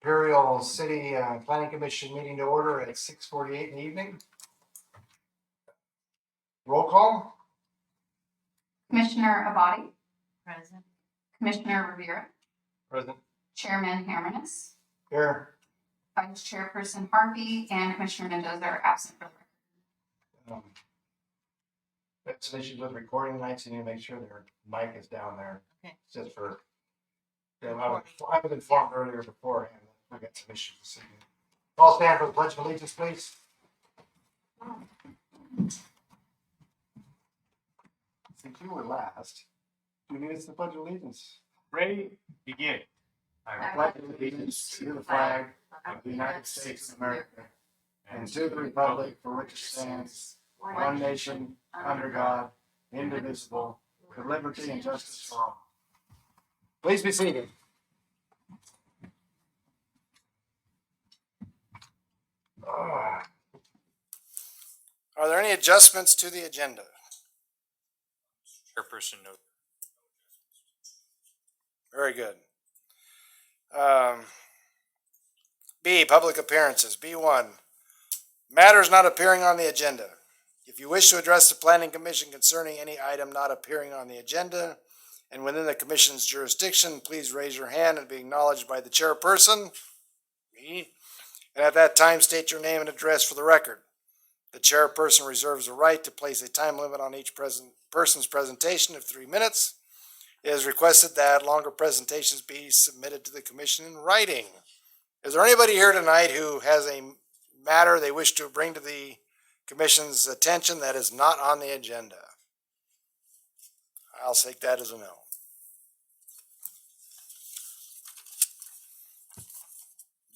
Imperial City Planning Commission meeting to order at 6:48 in the evening. Roll call. Commissioner Abadi, Present. Commissioner Rivera, Present. Chairman Hammernes, Here. Vice Chairperson Harvey, and Commissioner Mendoza are absent for the record. We have some issues with recording tonight, so you need to make sure their mic is down there. Okay. Just for, I was informed earlier beforehand that we got some issues this evening. All stand for the Pledge of Allegiance, please. Since you were last, do you need us to pledge allegiance? Ready? Begin. I pledge allegiance to the flag of the United States of America and to the republic for which it stands, one nation, under God, indivisible, with liberty and justice for all. Please be seated. Are there any adjustments to the agenda? Chairperson, no. Very good. B, public appearances. B1, matters not appearing on the agenda. If you wish to address the Planning Commission concerning any item not appearing on the agenda and within the Commission's jurisdiction, please raise your hand and be acknowledged by the chairperson. Me. And at that time, state your name and address for the record. The chairperson reserves the right to place a time limit on each person's presentation of 3 minutes. It is requested that longer presentations be submitted to the Commission in writing. Is there anybody here tonight who has a matter they wish to bring to the Commission's attention that is not on the agenda? I'll take that as a no.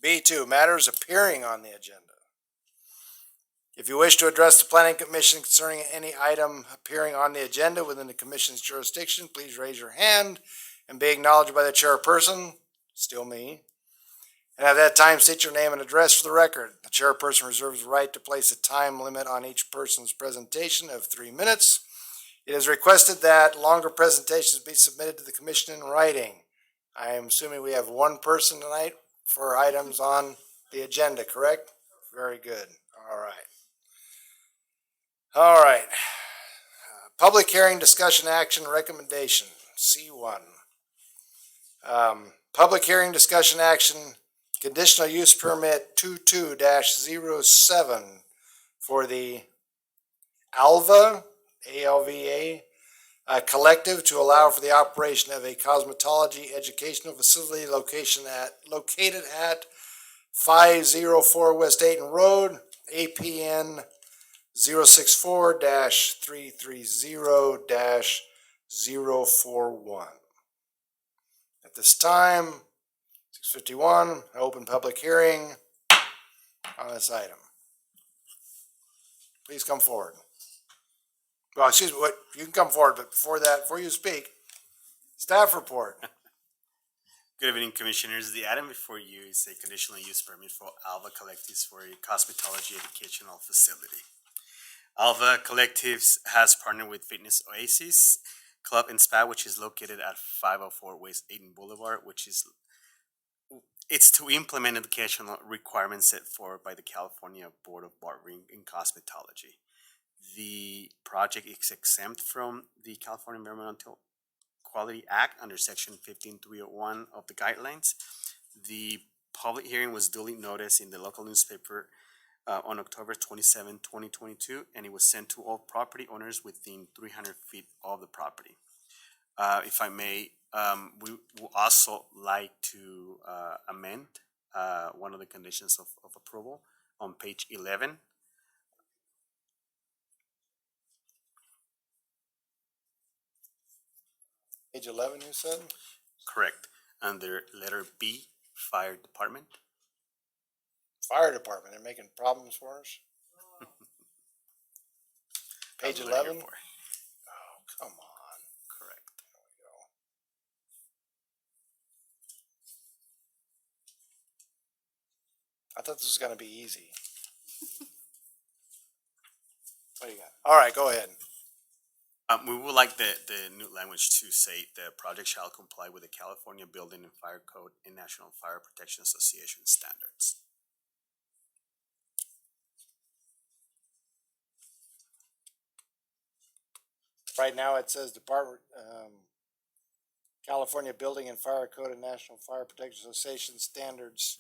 B2, matters appearing on the agenda. If you wish to address the Planning Commission concerning any item appearing on the agenda within the Commission's jurisdiction, please raise your hand and be acknowledged by the chairperson, still me. And at that time, state your name and address for the record. The chairperson reserves the right to place a time limit on each person's presentation of 3 minutes. It is requested that longer presentations be submitted to the Commission in writing. I am assuming we have one person tonight for items on the agenda, correct? Very good. All right. All right. Public hearing, discussion, action, recommendation, C1. Public hearing, discussion, action, conditional use permit 22-07 for the ALVA, ALVA, collective to allow for the operation of a cosmetology educational facility located at 504 West Aten Road, APN 064-330-041. At this time, 6:51, I open public hearing on this item. Please come forward. Well, excuse me, you can come forward, but before you speak, staff report. Good evening, Commissioners. The item before you is a conditional use permit for ALVA Collectives for a cosmetology educational facility. ALVA Collectives has partnered with Fitness Oasis Club and Spa, which is located at 504 West Aten Boulevard, it's to implement educational requirements set forth by the California Board of Barbering and Cosmetology. The project is exempt from the California Environmental Quality Act under Section 15301 of the guidelines. The public hearing was duly noticed in the local newspaper on October 27, 2022, and it was sent to all property owners within 300 feet of the property. If I may, we would also like to amend one of the conditions of approval on page 11. Page 11, you said? Correct. Under letter B, Fire Department. Fire department, they're making problems for us? Page That's what I'm 11? here for. Oh, come on. Correct. There we go. I thought this was gonna be easy. What do you got? All right, go ahead. We would like the new language to say the project shall comply with the California Building and Fire Code and National Fire Protection Association standards. Right now, it says California Building and Fire Code and National Fire Protection Association standards,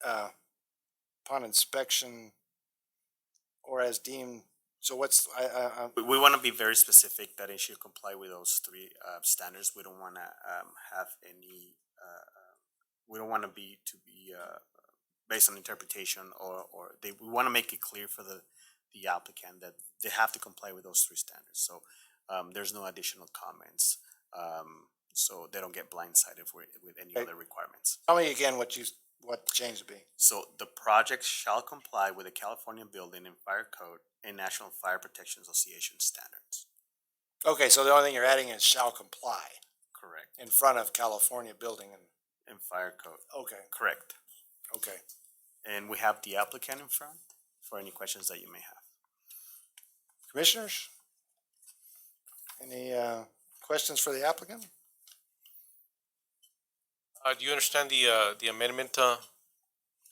upon inspection or as deemed, so what's, We want to be very specific that it should comply with those three standards. We don't want to have any. We don't want to be based on interpretation or we want to make it clear for the applicant that they have to comply with those three standards. So there's no additional comments. So they don't get blindsided with any Okay. other requirements. tell me again what the change would be. So the project shall comply with the California Building and Fire Code and National Fire Protection Association standards. Okay, so the only thing you're adding is shall comply Correct. in front of California Building And Fire Code. okay, Correct. okay. And we have the applicant in front for any questions that you may have. Commissioners? Any, questions for the applicant? Do you understand the amendment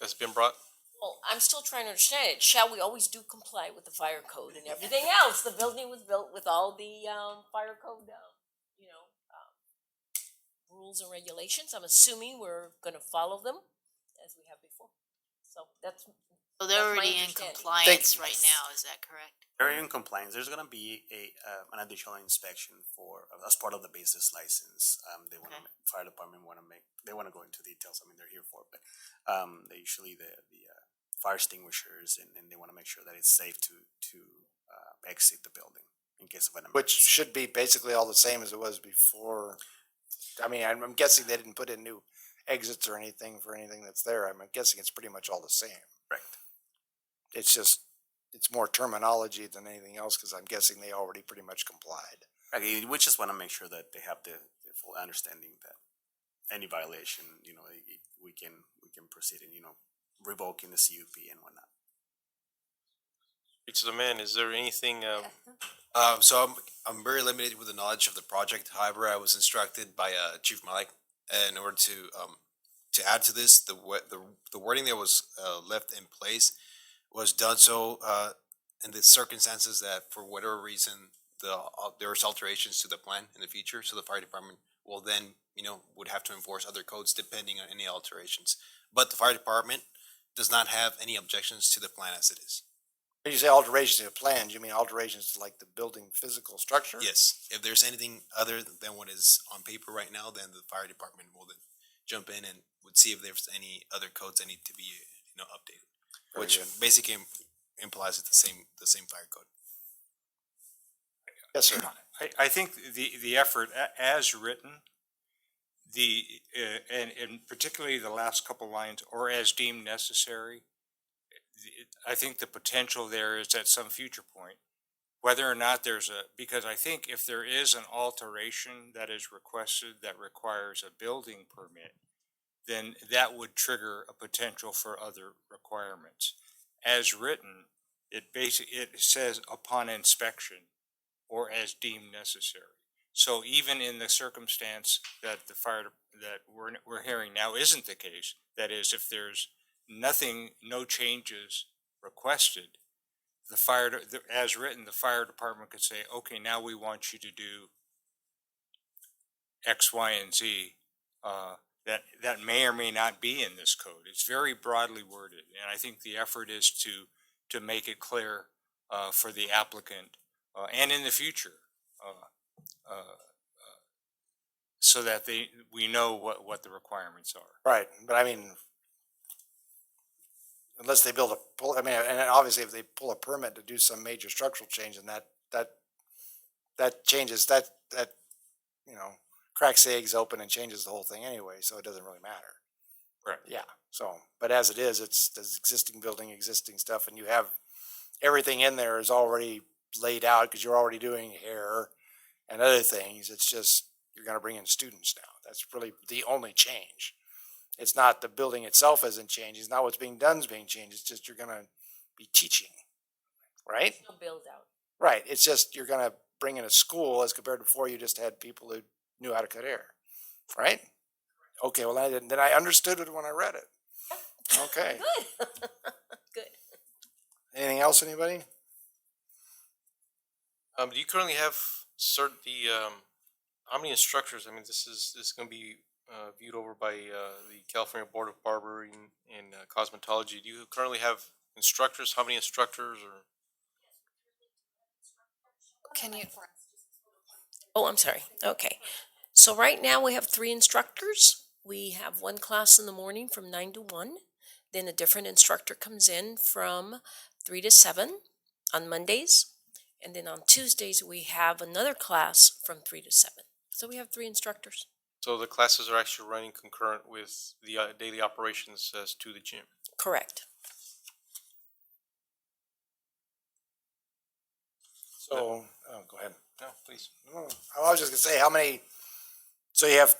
that's been brought? Well, I'm still trying to understand it. Shall we always do comply with the fire code and everything else? The building was built with all the fire code, rules and regulations. I'm assuming we're going to follow them as we have before. So that's So they're That's my already in understanding. compliance right now, is that correct? They're in compliance. There's gonna be an additional inspection for as part of the business license. They want to Okay. fire department they want to go into details. I mean, they're here for it, but they usually the fire extinguishers and they want to make sure that it's safe to exit the building in case of an emergency. Which should be basically all the same as it was before. I mean, I'm guessing they didn't put in new exits or anything for anything that's there. I'm guessing it's pretty much all the same. Correct. It's just, it's more terminology than anything else, because I'm guessing they already pretty much complied. Okay, we just want to make sure that they have the full understanding that any violation, we can proceed in, revoking the CUP and whatnot. Speak to the man. Is there anything? So I'm very limited with the knowledge of the project. However, I was instructed by Chief Malik in order to add to this, the wording that was left in place was done so in the circumstances that for whatever reason there's alterations to the plan in the future. So the fire department will then would have to enforce other codes depending on any alterations. But the fire department does not have any objections to the plan as it is. When you say alterations to plans, you mean alterations to like the building physical structure? Yes, if there's anything other than what is on paper right now, then the fire department will then jump in and would see if there's any other codes that need to be updated, Very which good. basically implies it's the same fire code. Yes, sir. I think the effort as written, and particularly the last couple lines, or as deemed necessary, I think the potential there is at some future point, whether or not because I think if there is an alteration that is requested that requires a building permit, then that would trigger a potential for other requirements. As written, it says upon inspection or as deemed necessary. So even in the circumstance that that we're hearing now isn't the case, that is, if there's no changes requested, as written, the fire department could say, okay, now we want you to do X, Y, and Z. That may or may not be in this code. It's very broadly worded, and I think the effort is to make it clear for the applicant and in the future, so that we know what the requirements are. Right, but I mean, unless they and obviously if they pull a permit to do some major structural change, and that changes, that cracks the eggs open and changes the whole thing anyway, so it doesn't really matter. Right. Yeah, so, but as it is, it's this existing building, existing stuff, and you have, everything in there is already laid out, because you're already doing hair and other things. It's just, you're gonna bring in students now. That's really the only change. It's not the building itself isn't changing. It's not what's being done is being changed. It's just you're gonna be teaching, right? no build out. Right. It's just you're gonna bring in a school as compared to before you just had people who knew how to cut hair, right? Okay, well, then I understood it when I read it. Okay. Good. Good. Anything else, anybody? Do you currently have how many instructors? I mean, this is going to be viewed over by the California Board of Barbering and Cosmetology. Do you currently have instructors? How many instructors? Or Can you, Oh, I'm sorry. Okay. So right now we have 3 instructors. We have one class in the morning from 9 to 1. Then a different instructor comes in from 3 to 7 on Mondays. And then on Tuesdays, we have another class from 3 to 7. So we have 3 instructors. so the classes are actually running concurrent with the daily operations as to the gym. Correct. So, oh, go ahead. No, please. No, I was just gonna say, how many, so you have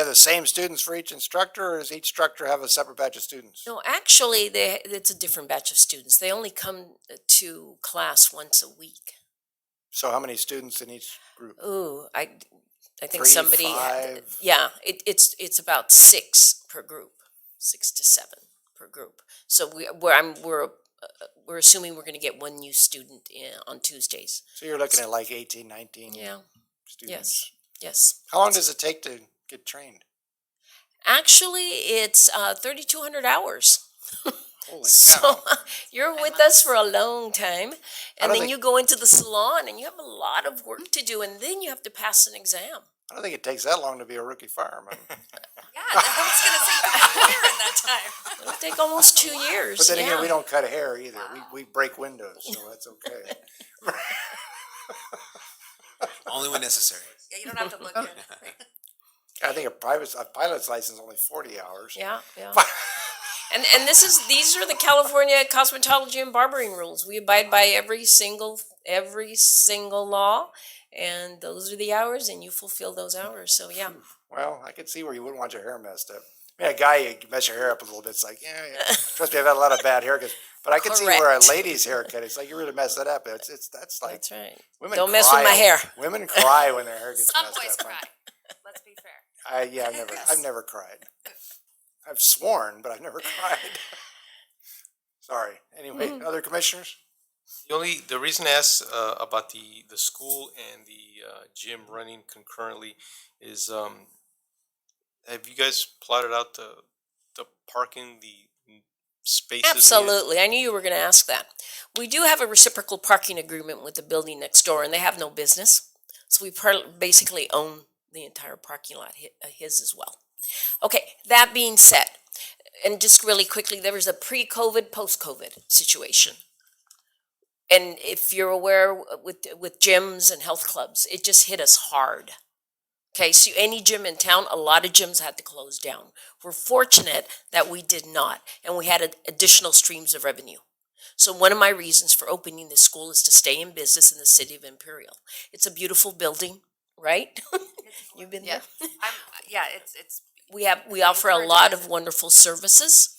the same students for each instructor, or does each instructor have a separate batch of students? No, actually, it's a different batch of students. They only come to class once a week. So how many students in each group? Ooh, I think 3, somebody, 5? yeah, it's about 6 per group, 6 to 7 per group. So we're assuming we're going to get one new student on Tuesdays. So you're looking at like 18, 19 Yeah. students. Yes. How long does it take to get trained? Actually, it's 3,200 hours. Holy So cow. you're with us for a long time, I and don't then think- you go into the salon, and you have a lot of work to do, and then you have to pass an exam. I don't think it takes that long to be a rookie fireman. yeah, I was gonna say, you were here in that time. It'll take almost 2 years. But then again, yeah. we don't cut hair either. We break windows, so that's okay. Only when necessary. Yeah, you don't have to look good. I think a pilot's license is only 40 hours. Yeah, yeah. And these are the California cosmetology and barbering rules. We abide by every single law, and those are the hours, and you fulfill those hours. So yeah. Well, I can see where you wouldn't want your hair messed up. I mean, a guy, you mess your hair up a little bit, it's like, yeah. Trust me, I've had a lot of bad haircuts. But I can see where a Correct. lady's haircut, it's like you really mess that up. That's like, That's right. women Don't mess with cry my hair. Women cry when their hair gets Some messed boys up. cry. Let's be fair. I've never cried. I've sworn, but I've never cried. Sorry. Anyway, other commissioners? The reason I asked about the school and the gym running concurrently is have you guys plotted out the parking, the spaces? Absolutely. I knew you were going to ask that. We do have a reciprocal parking agreement with the building next door, and they have no business. So we basically own the entire parking lot, his as well. Okay, that being said, and just really quickly, there was a pre-COVID, post-COVID situation. And if you're aware with gyms and health clubs, it just hit us hard. Okay, so any gym in town, a lot of gyms had to close down. We're fortunate that we did not, and we had additional streams of revenue. So one of my reasons for opening this school is to stay in business in the city of Imperial. It's a beautiful building, right? You've been Yeah, there? it's. We offer a lot of wonderful services.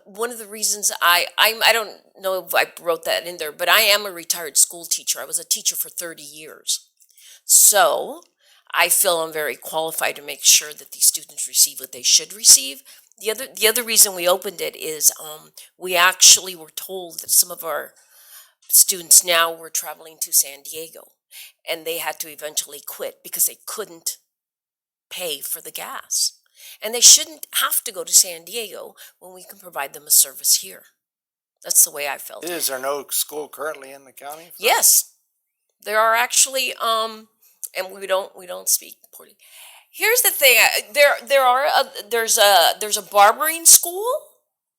One of the reasons I don't know if I wrote that in there, but I am a retired school teacher. I was a teacher for 30 years. So I feel I'm very qualified to make sure that these students receive what they should receive. The other reason we opened it is we actually were told that some of our students now were traveling to San Diego, and they had to eventually quit because they couldn't pay for the gas. And they shouldn't have to go to San Diego when we can provide them a service here. That's the way I felt. Is there no school currently in the county? Yes, there are actually, and we don't speak poorly. Here's the thing: there's a barbering school,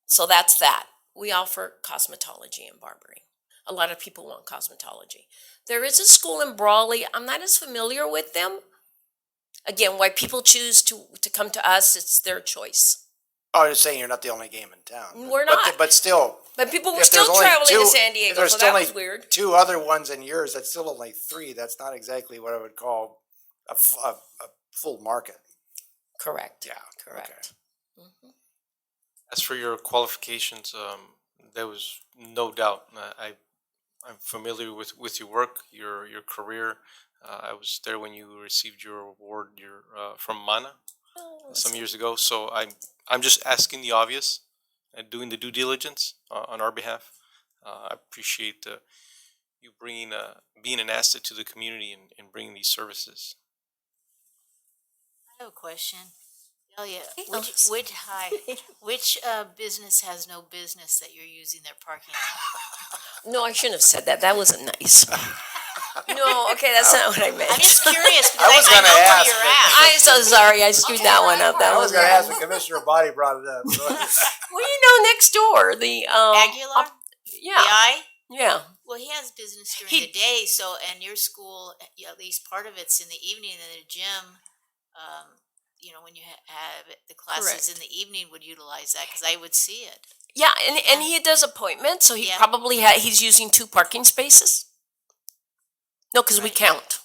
so that's that. We offer cosmetology and barbering. A lot of people want cosmetology. There is a school in Brawley. I'm not as familiar with them. Again, why people choose to come to us, it's their choice. Oh, I'm just saying you're not the only game in town. We're not. But still. But people were if still there's only traveling two- to San if Diego, there's so still that only was weird. 2 other ones in yours, that's still only 3. That's not exactly what I would call a full market. Correct. Yeah. Correct. Mhm. As for your qualifications, there was no doubt. I'm familiar with your work, your career. I was there when you received your award, from Mana some years ago. So I'm just asking the obvious and doing the due diligence on our behalf. I appreciate you bringing being an asset to the community and bringing these services. I have a question. Delia, Hey, which, Alice. which, hi, which, business has no business that you're using their parking lot? No, I shouldn't have said that. That wasn't nice. No, okay, that's not what I meant. I'm just curious because I was I gonna know ask, where you're but- at. I'm so sorry. I screwed that one up. That I was was gonna ask, but Commissioner Body brought it up. So. Well, you know, next door, the Aguilar? The yeah, I? yeah. Well, he has business during He- the day, so, and your school, at least part of it's in the evening, and the gym, when you have the classes in the evening would utilize that, because I would see it. Yeah, and he does appointments, so he Yeah. probably he's using 2 parking spaces. No, because we Right. count.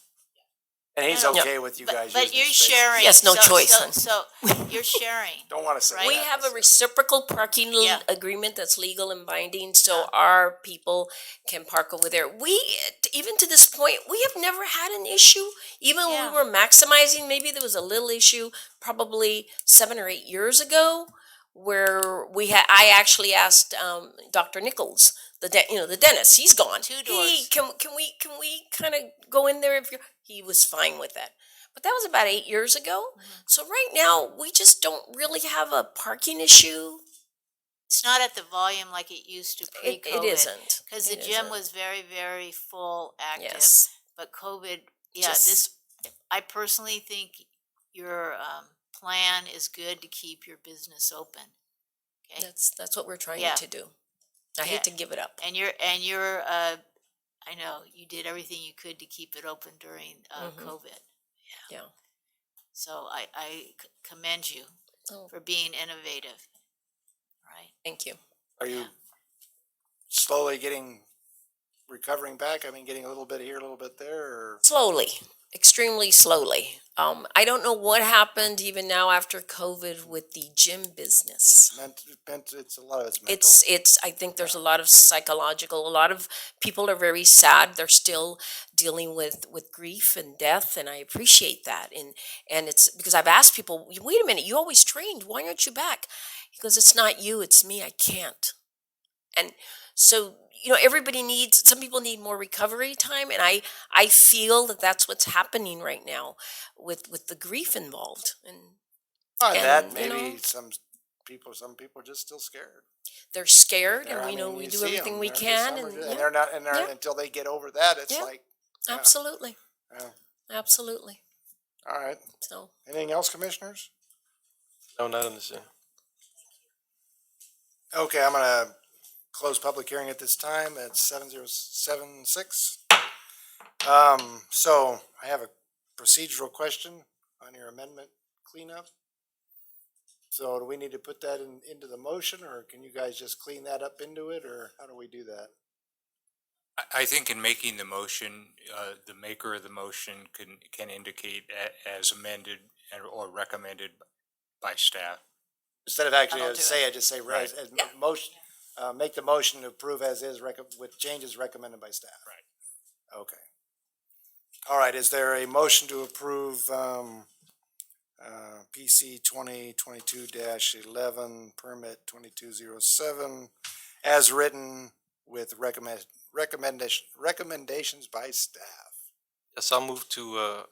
And he's No, no. okay with you guys But using you're the spaces. sharing. Yes, no so- choice, So, hon. so you're sharing. Don't want to say Right. We that. have a reciprocal parking Yeah. agreement that's legal and binding, so Yeah. our people can park over there. Even to this point, we have never had an issue. Even when Yeah. we were maximizing, maybe there was a little issue probably 7 or 8 years ago where I actually asked Dr. Nichols, the dentist, he's gone. 2 Hey, doors. can we kind of go in there he was fine with that. But that was about 8 years ago. So right now, we just don't really have a parking issue. It's not at the volume like it used to It pre-COVID. isn't. Because the It gym isn't. was very, very full, active. Yes. But COVID, Just- I personally think your plan is good to keep your business open. Okay, That's what we're trying Yeah. to do. I Yeah. hate to give it up. and you're I know you did everything you could to keep it open during COVID. Yeah. So I commend you Oh, for being innovative. Right. thank you. Are you slowly recovering back? I mean, getting a little bit here, a little bit there, or? Slowly, extremely slowly. I don't know what happened even now after COVID with the gym business. It's a lot of it's mental. It's I think there's a lot of psychological, a lot of people are very sad. They're still dealing with grief and death, and I appreciate that. And it's because I've asked people, wait a minute, you always trained, why aren't you back? He goes, it's not you, it's me, I can't. And so, some people need more recovery time, and I feel that that's what's happening right now with the grief involved. And On and, that, you maybe know- some people are just still scared. they're scared, They're- and I we know mean, we you do see everything 'em. we They're- can, some are and just- yeah, they're not, and Yeah. until they get over that, it's Yeah. like, yeah. absolutely, Yeah. absolutely. All right. So Anything else, commissioners? No, not on this end. Okay, I'm gonna close public hearing at this time at 7:076. So I have a procedural question on your amendment cleanup. So do we need to put that into the motion, or can you guys just clean that up into it, or how do we do that? I think in making the motion, the maker of the motion can indicate as amended or recommended by staff. Instead of actually That'll do say it, just say Right. as motion, make the motion to approve as is with changes recommended by staff. Right. Okay. All right, is there a motion to approve, PC 2022-11, permit 2207, as written with recommendations by staff? Yes, I'll move to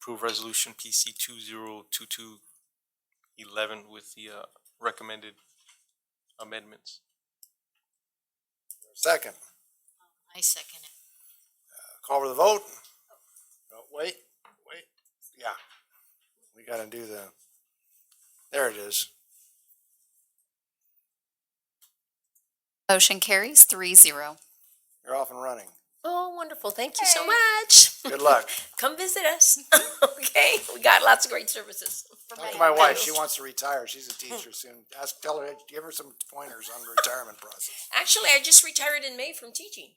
approve resolution PC 2022-11 with the recommended amendments. Second, I second it. call for the vote? No, wait, yeah. We gotta do there it is. Motion carries 3-0. You're off and running. oh, wonderful! Thank you so much. Good luck. Come visit us. Okay, we got lots of great services. Talk to my wife, she wants to retire, she's a teacher soon. Tell her, give her some pointers on the retirement process. Actually, I just retired in May from teaching.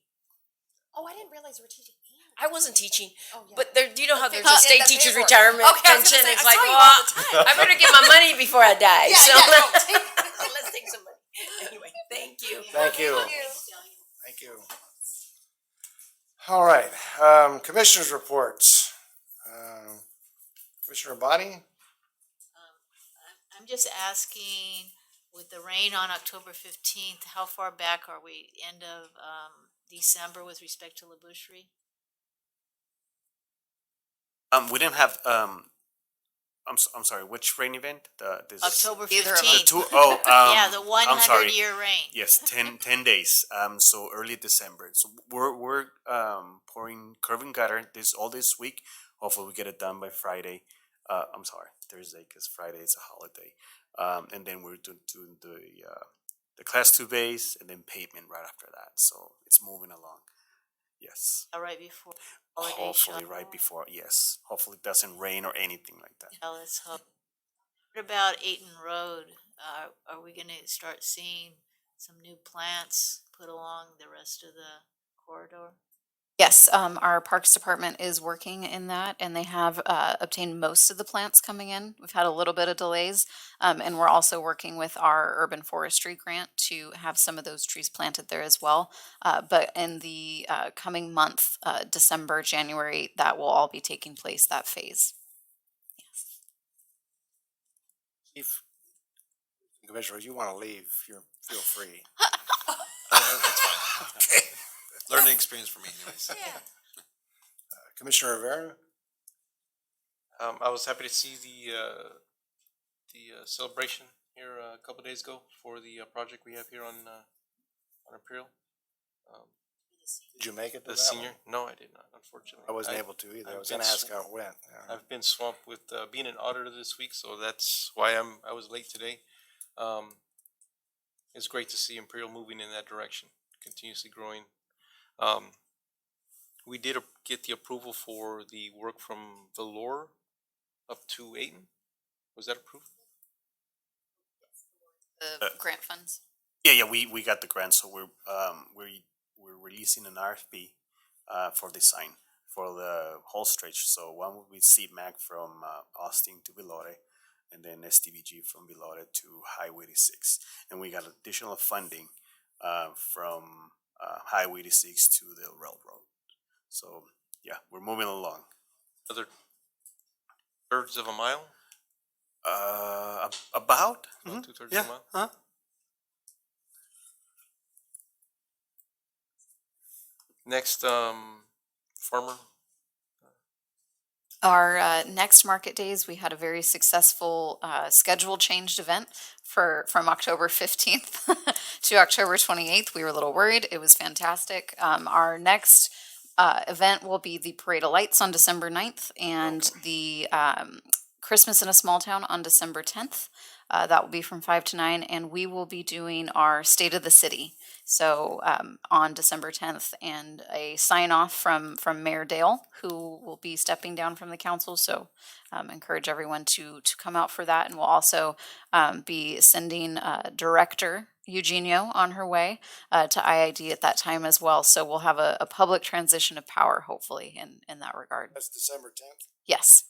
Oh, I didn't realize you were teaching. I wasn't teaching, Oh, yeah. but do you know how there's Yeah, a state the teacher's paperwork. retirement Okay, I was pension? gonna say, It's I like, saw you all well, the time. I better get my money before I die. Yeah, so yeah, no, let's take some money. Anyway, thank you. Thank you. Thank you. Thank you. All right, commissioners' reports. Commissioner Bonnie? I'm just asking, with the rain on October 15th, how far back are we? End of December with respect to La Boucherie? We didn't have, I'm sorry, which rain event? This October Either of 15th. The two, oh, Yeah, the I'm sorry. 100-year rain. Yes, 10 days. So early December. So we're pouring curb and gutter all this week. Hopefully we get it done by Friday. I'm sorry, Thursday, because Friday is a holiday. And then we're doing the class 2 base and then pavement right after that. So it's moving along. Yes. Right before holiday Hopefully shut. right before. Yes. Hopefully it doesn't rain or anything like that. Yeah, let's hope. What about Aten Road? Are we gonna start seeing some new plants put along the rest of the corridor? Yes, our Parks Department is working in that, and they have obtained most of the plants coming in. We've had a little bit of delays, and we're also working with our urban forestry grant to have some of those trees planted there as well. But in the coming month, December, January, that will all be taking place, that phase. Yes. Chief, Commissioner, if you want to leave, feel free. That's fine. Learning experience for me anyways. Yeah. Commissioner Rivera? I was happy to see the celebration here a couple days ago for the project we have here on Imperial. Did you make it to The that senior? one? No, I did not, unfortunately. I wasn't able to either. I I've was going been to ask how it went. Yeah. I've been swamped with being an auditor this week, so that's why I was late today. It's great to see Imperial moving in that direction, continuously growing. We did get the approval for the work from Valor up to Aten. Was that approved? The grant funds. Yeah, we got the grant, so we're releasing an RFP for design for the whole stretch. So one will be CMAC from Austin to Villore, and then STBG from Villore to Highway 86, and we got additional funding from Highway 86 to the railroad. So yeah, we're moving along. Another thirds of a mile? About? About 2/3 Yeah. of a mile? Huh? Next, farmer. Our next market days, we had a very successful schedule changed event from October 15th to October 28th. We were a little worried. It was fantastic. Our next event will be the Parade of Lights on December 9th and the Christmas in a Small Town on December 10th. That will be from 5 to 9, and we will be doing our State of the City. So on December 10th, and a sign off from Mayor Dale, who will be stepping down from the council. So encourage everyone to come out for that, and we'll also be sending Director Eugenio on her way to IID at that time as well. So we'll have a public transition of power, hopefully, in that regard. That's December 10th? Yes.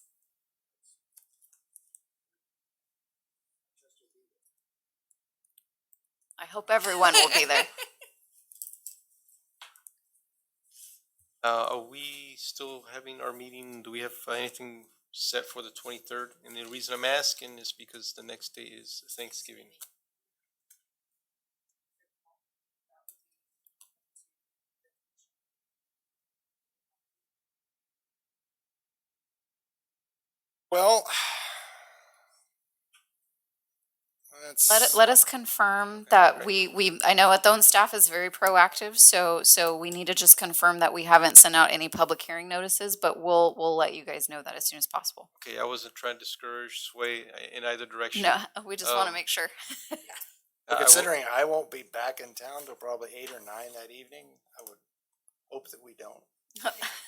I hope everyone will be there. Are we still having our meeting? Do we have anything set for the 23rd? And the reason I'm asking is because the next day is Thanksgiving. Well, Let us confirm that I know Athone staff is very proactive, so we need to just confirm that we haven't sent out any public hearing notices, but we'll let you guys know that as soon as possible. Okay, I wasn't trying to discourage, sway in either direction. No, we just want to Um, make sure. Well, considering I won't be back in town till probably 8 or 9 that evening, I would hope that we don't.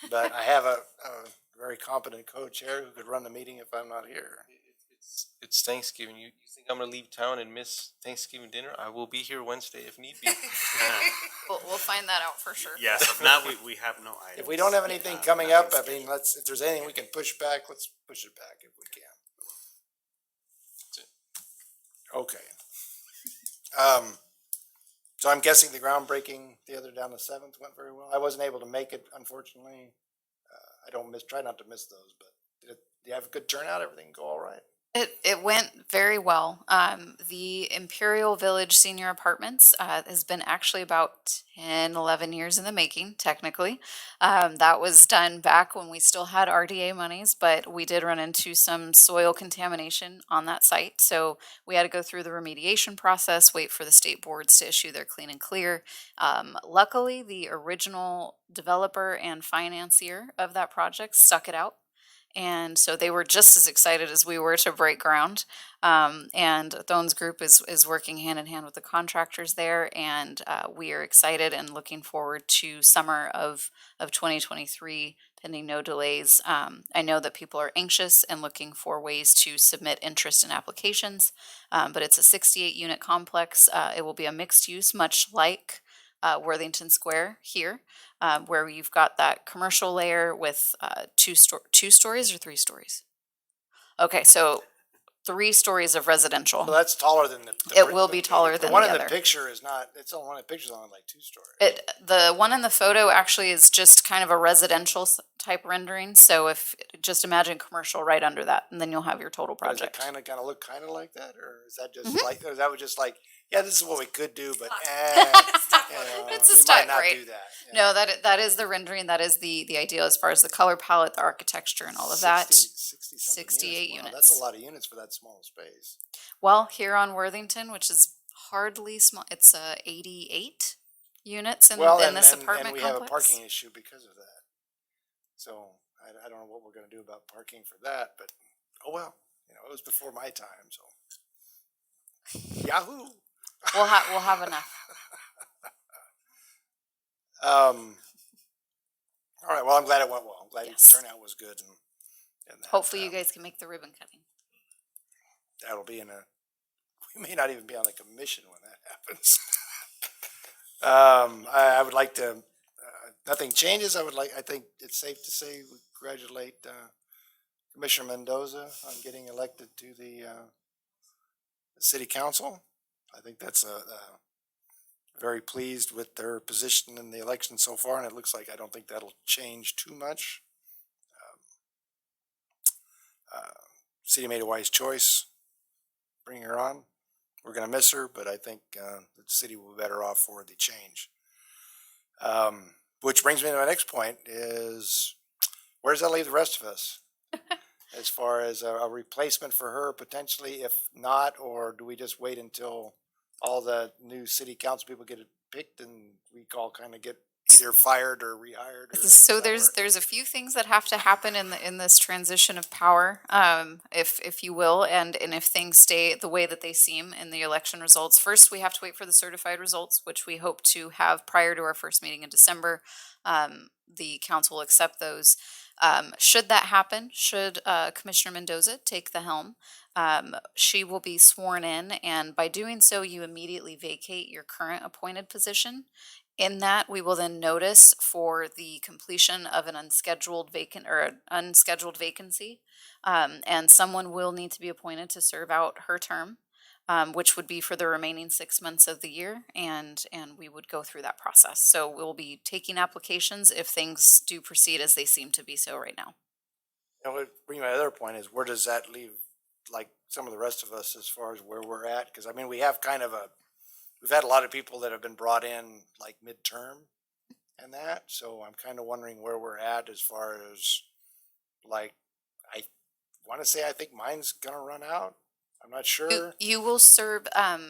But I have a very competent co-chair who could run the meeting if I'm not here. It's Thanksgiving. You think I'm gonna leave town and miss Thanksgiving dinner? I will be here Wednesday if need be. We'll find that out for sure. Yes, if not, we have no items. If we don't have anything coming up, I mean, if there's anything we can push back, let's push it back if we can. Okay. So I'm guessing the groundbreaking the other down the 7th went very well. I wasn't able to make it, unfortunately. I don't try not to miss those, but did you have a good turnout? Everything go all right? It went very well. The Imperial Village Senior Apartments has been actually about 10, 11 years in the making, technically. That was done back when we still had RDA monies, but we did run into some soil contamination on that site. So we had to go through the remediation process, wait for the state boards to issue their clean and clear. Luckily, the original developer and financier of that project stuck it out. And so they were just as excited as we were to break ground. And Thone's group is working hand in hand with the contractors there. And we are excited and looking forward to summer of 2023, pending no delays. I know that people are anxious and looking for ways to submit interest in applications. But it's a 68 unit complex. It will be a mixed use, much like Worthington Square here, where you've got that commercial layer with two stories or 3 stories. Okay, so 3 stories of residential. So that's taller than the. It will be taller than the one the in other. the picture is not. It's on one of the pictures only like 2 stories. The one in the photo actually is just kind of a residential type rendering. So if just imagine commercial right under that, and then you'll have your total Does it project. kind of look like that, or is that just like, or that was just like, yeah, this is what we could do, but It's a we style, might not right? do that. No, that is the rendering. That is the ideal as far as the color palette, the architecture, and all of that. 60 68 Wow, units. that's a lot of units for that small space. Well, here on Worthington, which is hardly small, it's 88 units in this apartment and we complex. have a parking issue because of that. So I don't know what we're going to do about parking for that, but oh well, it was before my time, so Yahoo. We'll have enough. All right. Well, I'm glad it went well. I'm glad Yes. the turnout was good, and that, Hopefully, you guys can make the ribbon cutting. that'll be we may not even be on the commission when that happens. I would like to. Nothing changes. I think it's safe to say we congratulate Commissioner Mendoza on getting elected to the city council. I think that's very pleased with their position in the election so far, and it looks like I don't think that'll change too much. City made a wise choice. Bring her on. We're going to miss her, but I think the city will be better off for the change. Which brings me to my next point is, where does that leave the rest of us? As far as a replacement for her potentially, if not, or do we just wait until all the new city council people get it picked and we all kind of get either fired or rehired? Or So there's a few things that have to happen in this transition of power, if you will, and if things stay the way that they seem in the election results. First, we have to wait for the certified results, which we hope to have prior to our first meeting in December. The council will accept those. Should that happen, should Commissioner Mendoza take the helm, she will be sworn in, and by doing so, you immediately vacate your current appointed position. In that, we will then notice for the completion of an unscheduled vacancy, and someone will need to be appointed to serve out her term, which would be for the remaining 6 months of the year, and we would go through that process. So we'll be taking applications if things do proceed as they seem to be so right now. What bring my other point is, where does that leave like some of the rest of us as far as where we're at? Because I mean, we have we've had a lot of people that have been brought in like midterm and that, so I'm kind of wondering where we're at as far as like, I want to say I think mine's gonna run out. I'm not sure. You will serve,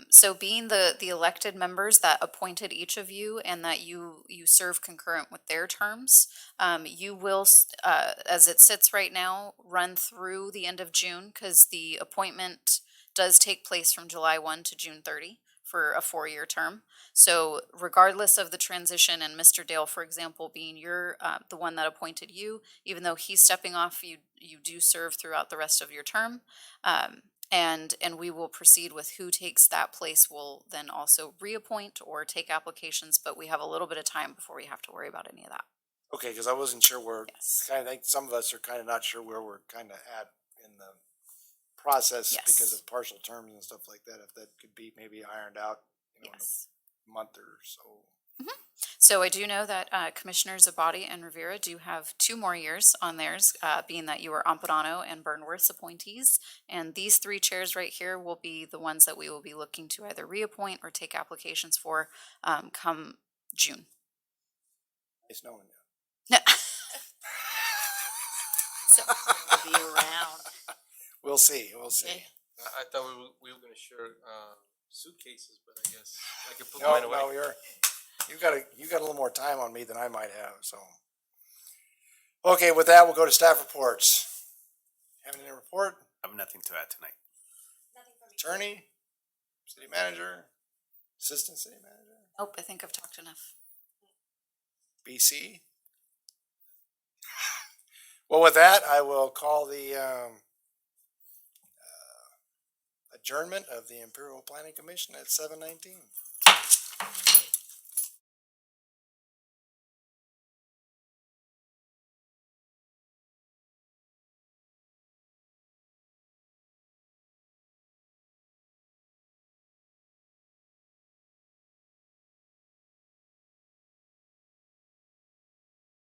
so being the elected members that appointed each of you and that you serve concurrent with their terms, you will, as it sits right now, run through the end of June, because the appointment does take place from July 1 to June 30 for a 4-year term. So regardless of the transition, and Mr. Dale, for example, being the one that appointed you, even though he's stepping off, you do serve throughout the rest of your term. And we will proceed with who takes that place. We'll then also reappoint or take applications, but we have a little bit of time before we have to worry about any of that. Okay, because I wasn't sure where, Yes. I think some of us are kind of not sure where we're kind of at in the process Yes. because of partial terms and stuff like that, if that could be maybe ironed out. Yes. month or so. So I do know that Commissioners Abadi and Rivera do have 2 more years on theirs, being that you are Amparano and Burnworth's appointees. And these 3 chairs right here will be the ones that we will be looking to either reappoint or take applications for come June. It's knowing you. We'll be around. We'll see, we'll see. Okay. I thought we were gonna share suitcases, but I guess I could put No, mine away. no, you got a little more time on me than I might have, so. Okay, with that, we'll go to staff reports. Have any report? I have nothing to add tonight. Attorney, city manager, assistant city manager, Oh, I think I've talked enough. BC. Well, with that, I will call the adjournment of the Imperial Planning Commission at 7:19.